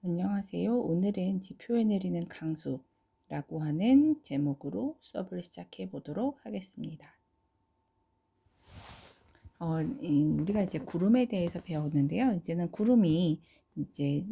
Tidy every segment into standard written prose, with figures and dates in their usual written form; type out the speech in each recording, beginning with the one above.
안녕하세요. 오늘은 지표에 내리는 강수라고 하는 제목으로 수업을 시작해 보도록 하겠습니다. 우리가 이제 구름에 대해서 배웠는데요. 이제는 구름이 이제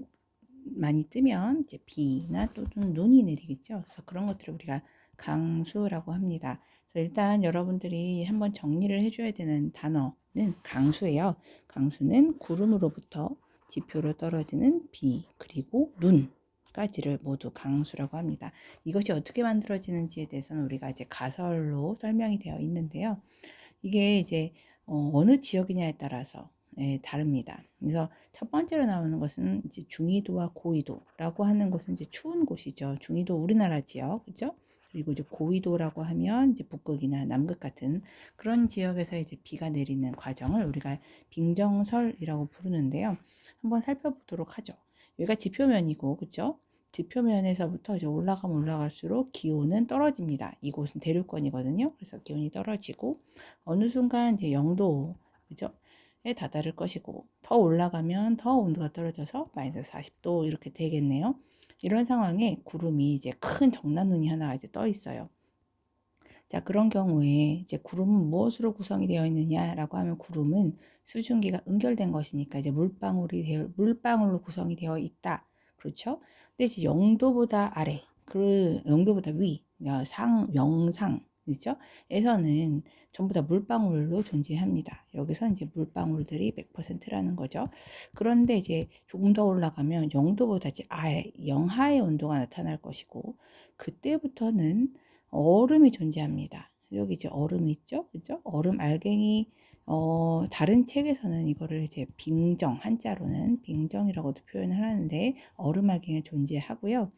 많이 뜨면 이제 비나 또는 눈이 내리겠죠. 그래서 그런 것들을 우리가 강수라고 합니다. 그래서 일단 여러분들이 한번 정리를 해줘야 되는 단어는 강수예요. 강수는 구름으로부터 지표로 떨어지는 비 그리고 눈까지를 모두 강수라고 합니다. 이것이 어떻게 만들어지는지에 대해서는 우리가 이제 가설로 설명이 되어 있는데요. 이게 이제 어느 지역이냐에 따라서 다릅니다. 그래서 첫 번째로 나오는 것은 이제 중위도와 고위도라고 하는 것은 이제 추운 곳이죠. 중위도 우리나라 지역, 그죠? 그리고 이제 고위도라고 하면 이제 북극이나 남극 같은 그런 지역에서 이제 비가 내리는 과정을 우리가 빙정설이라고 부르는데요. 한번 살펴보도록 하죠. 여기가 지표면이고, 그죠? 지표면에서부터 이제 올라가면 올라갈수록 기온은 떨어집니다. 이곳은 대륙권이거든요. 그래서 기온이 떨어지고 어느 순간 이제 0도 그죠? 에 다다를 것이고 더 올라가면 더 온도가 떨어져서 마이너스 40도 이렇게 되겠네요. 이런 상황에 구름이 이제 큰 정난눈이 하나 이제 떠 있어요. 자, 그런 경우에 이제 구름은 무엇으로 구성이 되어 있느냐라고 하면 구름은 수증기가 응결된 것이니까 이제 물방울로 구성이 되어 있다. 그렇죠? 근데 이제 0도보다 아래, 그 0도보다 위, 영상, 그죠? 에서는 전부 다 물방울로 존재합니다. 여기서 이제 물방울들이 100%라는 거죠. 그런데 이제 조금 더 올라가면 0도보다 이제 아래, 영하의 온도가 나타날 것이고, 그때부터는 얼음이 존재합니다. 여기 이제 얼음이 있죠, 그죠? 얼음 알갱이. 다른 책에서는 이거를 이제 빙정, 한자로는 빙정이라고도 표현을 하는데 얼음 알갱이 존재하고요.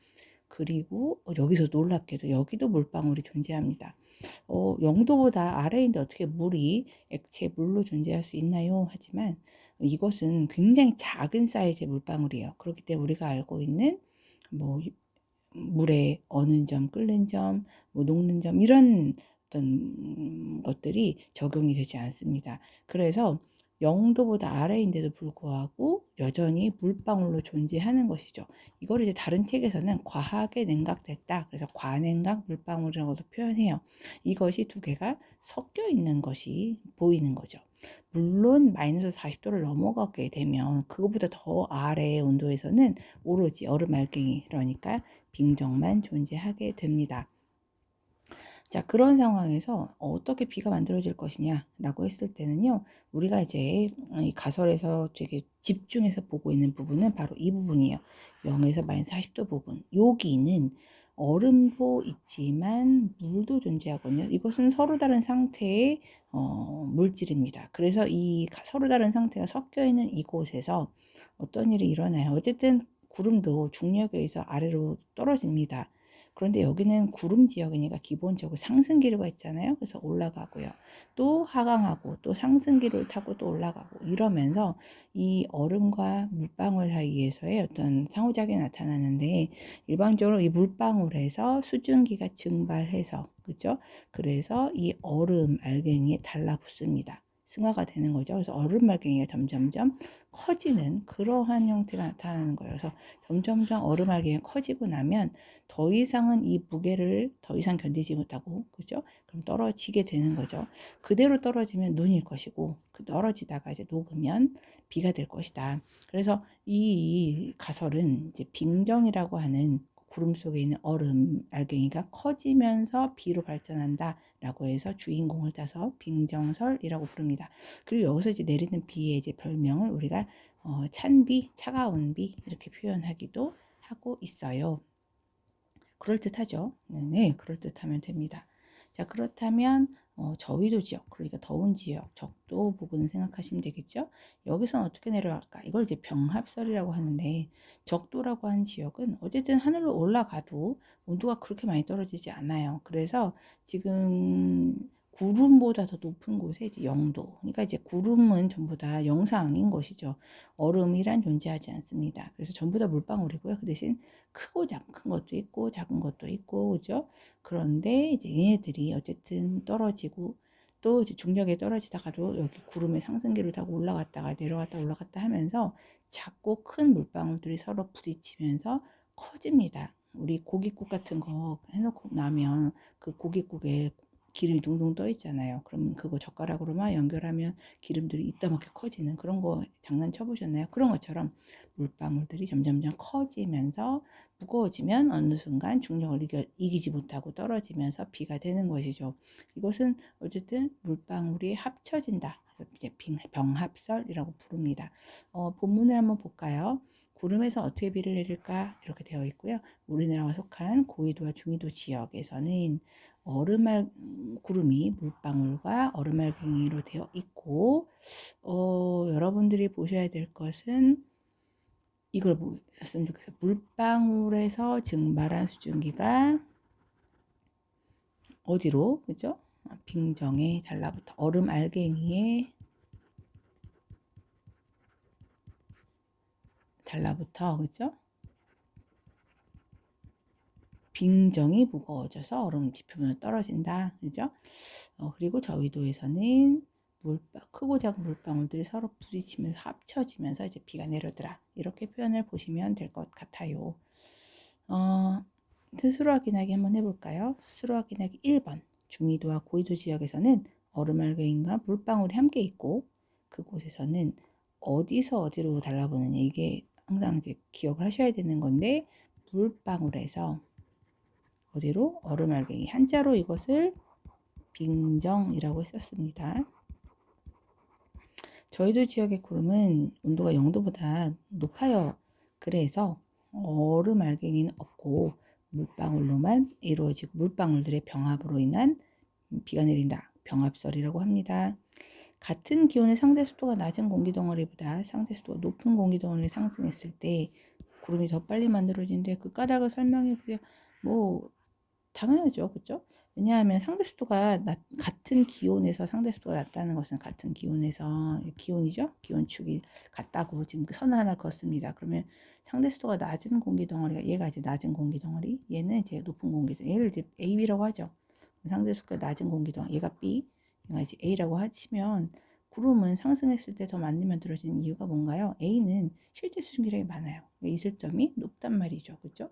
그리고 여기서 놀랍게도 여기도 물방울이 존재합니다. 0도보다 아래인데 어떻게 물이 액체 물로 존재할 수 있나요? 하지만 이것은 굉장히 작은 사이즈의 물방울이에요. 그렇기 때문에 우리가 알고 있는 뭐 물에 어는 점, 끓는 점, 뭐 녹는 점 이런 어떤 것들이 적용이 되지 않습니다. 그래서 0도보다 아래인데도 불구하고 여전히 물방울로 존재하는 것이죠. 이걸 이제 다른 책에서는 과하게 냉각됐다. 그래서 과냉각 물방울이라고도 표현해요. 이것이 두 개가 섞여 있는 것이 보이는 거죠. 물론 마이너스 40도를 넘어가게 되면 그것보다 더 아래의 온도에서는 오로지 얼음 알갱이, 그러니까 빙정만 존재하게 됩니다. 자, 그런 상황에서 어떻게 비가 만들어질 것이냐라고 했을 때는요, 우리가 이제 이 가설에서 되게 집중해서 보고 있는 부분은 바로 이 부분이에요. 0에서 마이너스 40도 부분. 여기는 얼음도 있지만 물도 존재하거든요. 이것은 서로 다른 상태의 물질입니다. 그래서 이 서로 다른 상태가 섞여 있는 이곳에서 어떤 일이 일어나요? 어쨌든 구름도 중력에 의해서 아래로 떨어집니다. 그런데 여기는 구름 지역이니까 기본적으로 상승기류가 있잖아요. 그래서 올라가고요. 또 하강하고 또 상승기류를 타고 또 올라가고 이러면서 이 얼음과 물방울 사이에서의 어떤 상호작용이 나타나는데, 일반적으로 이 물방울에서 수증기가 증발해서, 그죠? 그래서 이 얼음 알갱이에 달라붙습니다. 승화가 되는 거죠. 그래서 얼음 알갱이가 점점점 커지는 그러한 형태가 나타나는 거예요. 그래서 점점점 얼음 알갱이가 커지고 나면 더 이상은 이 무게를 더 이상 견디지 못하고, 그죠? 그럼 떨어지게 되는 거죠. 그대로 떨어지면 눈일 것이고, 떨어지다가 이제 녹으면 비가 될 것이다. 그래서 이 가설은 이제 빙정이라고 하는 구름 속에 있는 얼음 알갱이가 커지면서 비로 발전한다라고 해서 주인공을 따서 빙정설이라고 부릅니다. 그리고 여기서 이제 내리는 비의 이제 별명을 우리가 찬비, 차가운 비 이렇게 표현하기도 하고 있어요. 그럴듯하죠. 네, 그럴듯하면 됩니다. 자, 그렇다면 저위도 지역, 그러니까 더운 지역, 적도 부분을 생각하시면 되겠죠. 여기서는 어떻게 내려갈까? 이걸 이제 병합설이라고 하는데, 적도라고 하는 지역은 어쨌든 하늘로 올라가도 온도가 그렇게 많이 떨어지지 않아요. 그래서 지금 구름보다 더 높은 곳에 이제 0도. 그러니까 이제 구름은 전부 다 영상인 것이죠. 얼음이란 존재하지 않습니다. 그래서 전부 다 물방울이고요. 그 대신 크고 작은 것도 있고 작은 것도 있고, 그죠? 그런데 이제 얘네들이 어쨌든 떨어지고 또 이제 중력에 떨어지다가도 여기 구름의 상승기를 타고 올라갔다가 내려갔다 올라갔다 하면서 작고 큰 물방울들이 서로 부딪히면서 커집니다. 우리 고깃국 같은 거 해놓고 나면 그 고깃국에 기름이 둥둥 떠 있잖아요. 그러면 그거 젓가락으로만 연결하면 기름들이 이따만큼 커지는 그런 거 장난쳐 보셨나요? 그런 것처럼 물방울들이 점점점 커지면서 무거워지면 어느 순간 중력을 이기지 못하고 떨어지면서 비가 되는 것이죠. 이것은 어쨌든 물방울이 합쳐진다. 이제 병합설이라고 부릅니다. 본문을 한번 볼까요? 구름에서 어떻게 비를 내릴까? 이렇게 되어 있고요. 우리나라가 속한 고緯도와 중緯도 지역에서는 구름이 물방울과 얼음알갱이로 되어 있고, 여러분들이 보셔야 될 것은 이걸 보셨으면 좋겠어요. 물방울에서 증발한 수증기가 어디로, 그죠? 빙정에 달라붙어 얼음알갱이에 달라붙어, 그죠? 빙정이 무거워져서 얼음 지표면으로 떨어진다, 그죠? 그리고 저위도에서는 크고 작은 물방울들이 서로 부딪히면서 합쳐지면서 이제 비가 내려더라. 이렇게 표현을 보시면 될 것 같아요. 스스로 확인하기 한번 해볼까요? 스스로 확인하기 1번. 중緯도와 고緯도 지역에서는 얼음알갱이와 물방울이 함께 있고 그곳에서는 어디서 어디로 달라붙느냐 이게 항상 이제 기억을 하셔야 되는 건데 물방울에서 어디로? 얼음알갱이. 한자로 이것을 빙정이라고 했었습니다. 저희도 지역의 구름은 온도가 0도보다 높아요. 그래서 얼음알갱이는 없고 물방울로만 이루어지고 물방울들의 병합으로 인한 비가 내린다. 병합설이라고 합니다. 같은 기온의 상대 습도가 낮은 공기덩어리보다 상대 습도가 높은 공기덩어리가 상승했을 때 구름이 더 빨리 만들어지는데 그 까닭을 설명해 보세요. 뭐 당연하죠. 그렇죠? 왜냐하면 같은 기온에서 상대 습도가 낮다는 것은 같은 기온에서 기온이죠. 기온축이 같다고 지금 선 하나 걷습니다. 그러면 상대 습도가 낮은 공기 덩어리가 얘가 이제 낮은 공기 덩어리, 얘는 이제 높은 공기 덩어리. 얘를 이제 A, B라고 하죠. 상대 습도가 낮은 공기 덩어리, 얘가 B, 얘가 이제 A라고 하시면 구름은 상승했을 때 더 많이 만들어지는 이유가 뭔가요? A는 실제 수증기량이 많아요. 이슬점이 높단 말이죠. 그렇죠?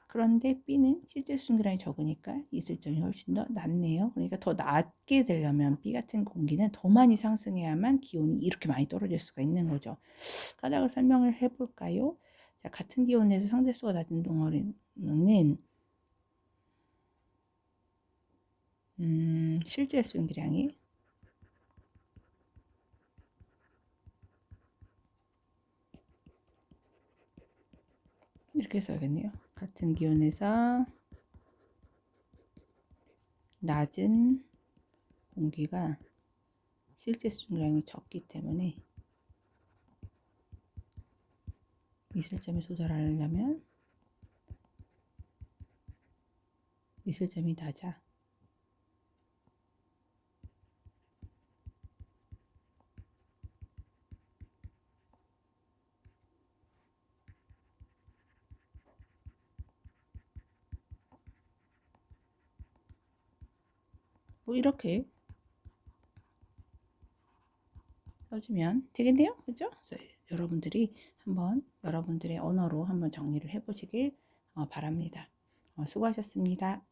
그런데 B는 실제 수증기량이 적으니까 이슬점이 훨씬 더 낮네요. 그러니까 더 낮게 되려면 B 같은 공기는 더 많이 상승해야만 기온이 이렇게 많이 떨어질 수가 있는 거죠. 까닭을 설명을 해볼까요? 자, 같은 기온에서 상대수가 낮은 덩어리는 실제 수증기량이 이렇게 써야겠네요. 같은 기온에서 낮은 공기가 실제 수증기량이 적기 때문에 이슬점에 도달하려면 이슬점이 낮아. 뭐 이렇게 써주면 되겠네요. 그죠? 그래서 여러분들이 한번 여러분들의 언어로 한번 정리를 해보시길 바랍니다. 수고하셨습니다.